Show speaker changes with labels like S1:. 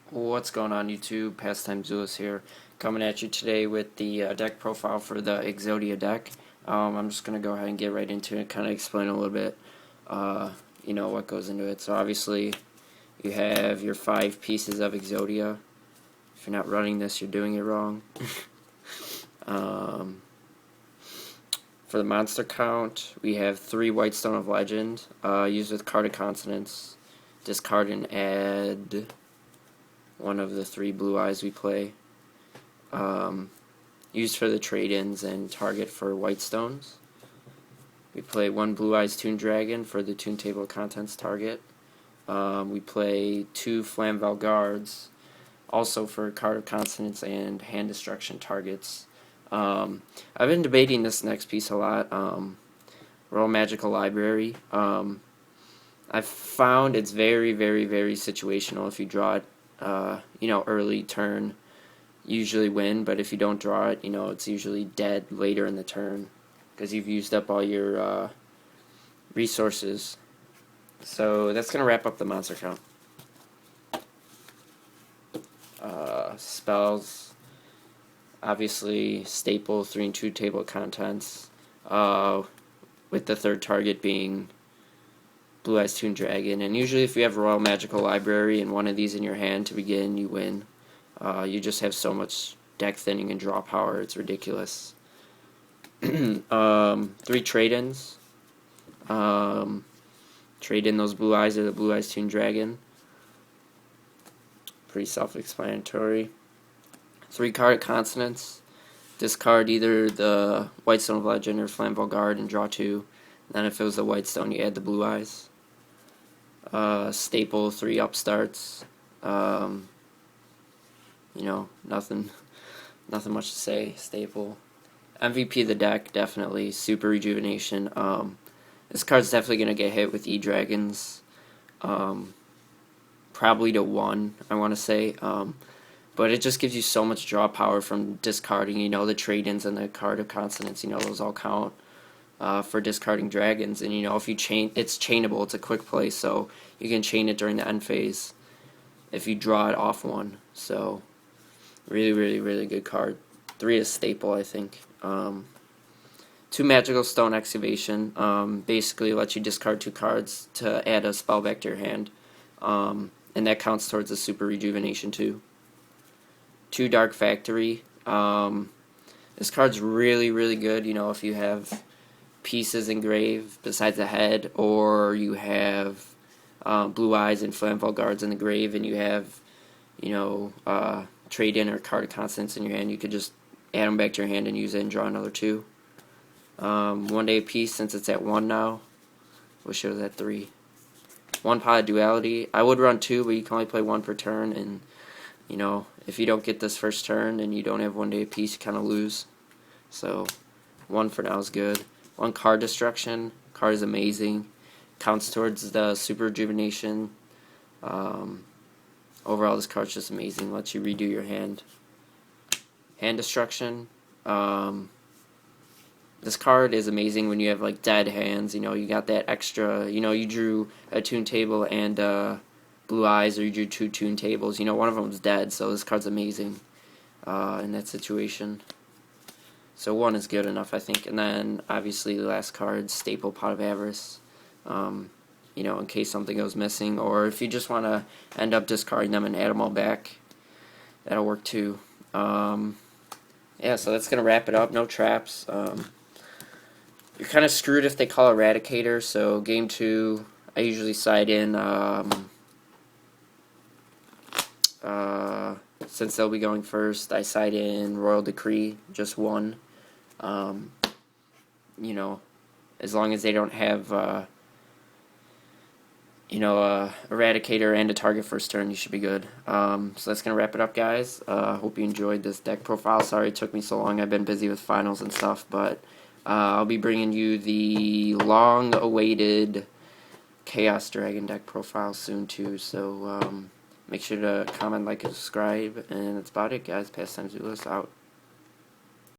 S1: What's going on YouTube? Pastime Zulus here, coming at you today with the deck profile for the Exodia deck. I'm just going to go ahead and get right into it and kind of explain a little bit, what goes into it. So obviously, you have your 5 pieces of Exodia. If you're not running this, you're doing it wrong. For the monster count, we have 3 Whitestone of Legend, used with card of consonants. Discard and add one of the 3 blue eyes we play. Used for the trade-ins and target for Whitestones. We play 1 Blue Eyes Toon Dragon for the Toon Table of Contents target. We play 2 Flamvel Guards, also for card of consonants and hand destruction targets. I've been debating this next piece a lot. Royal Magical Library. I've found it's very, very, very situational. If you draw it, early turn, usually win, but if you don't draw it, it's usually dead later in the turn because you've used up all your resources. So that's going to wrap up the monster count. Spells, obviously staple 3 and 2 table of contents, with the third target being Blue Eyes Toon Dragon. And usually if you have Royal Magical Library and one of these in your hand to begin, you win. You just have so much deck thinning and draw power, it's ridiculous. 3 trade-ins. Trade in those Blue Eyes or the Blue Eyes Toon Dragon. Pretty self-explanatory. 3 card consonants. Discard either the Whitestone of Legend or Flambeau Guard and draw 2. Then if it was the Whitestone, you add the Blue Eyes. Staple 3 upstarts. Nothing much to say. Staple. MVP of the deck, definitely. Super Rejuvenation. This card's definitely going to get hit with E-Dragons. Probably to 1, I want to say. But it just gives you so much draw power from discarding, the trade-ins and the card of consonants, those all count for discarding dragons. And, if you chain, it's chainable, it's a quick play, so you can chain it during the end phase if you draw it off 1. So, really, really, really good card. 3 is staple, I think. 2 Magical Stone Excavation, basically lets you discard 2 cards to add a spell back to your hand. And that counts towards the Super Rejuvenation too. 2 Dark Factory. This card's really, really good, if you have pieces engraved besides the head, or you have Blue Eyes and Flambeau Guards in the grave, and you have, trade-in or card of consonants in your hand. You could just add them back to your hand and use it and draw another 2. 1 day apiece, since it's at 1 now. Wish it was at 3. 1 Pot of Duality. I would run 2, but you can only play 1 per turn, and if you don't get this first turn and you don't have 1 day apiece, you kind of lose. So 1 for now is good. 1 Card Destruction. Card is amazing. Counts towards the Super Rejuvenation. Overall, this card's just amazing. Lets you redo your hand. Hand Destruction. This card is amazing when you have like dead hands. You got that extra. You drew a Toon Table and Blue Eyes, or you drew 2 Toon Tables. One of them's dead, so this card's amazing in that situation. So 1 is good enough, I think. And then obviously the last card, Staple Pot of Avarice. In case something goes missing, or if you just want to end up discarding them and add them all back, that'll work too. Yeah, so that's gonna wrap it up. No traps. You're kind of screwed if they call Eradicator, so game 2, I usually side in, since they'll be going first, I side in Royal Decree, just 1. As long as they don't have, Eradicator and a target first turn, you should be good. So that's going to wrap it up, guys. Hope you enjoyed this deck profile. Sorry it took me so long. I've been busy with finals and stuff, but I'll be bringing you the long-awaited Chaos Dragon deck profile soon, too. So make sure to comment, like, and subscribe, and that's about it, guys. Pastime Zulus out.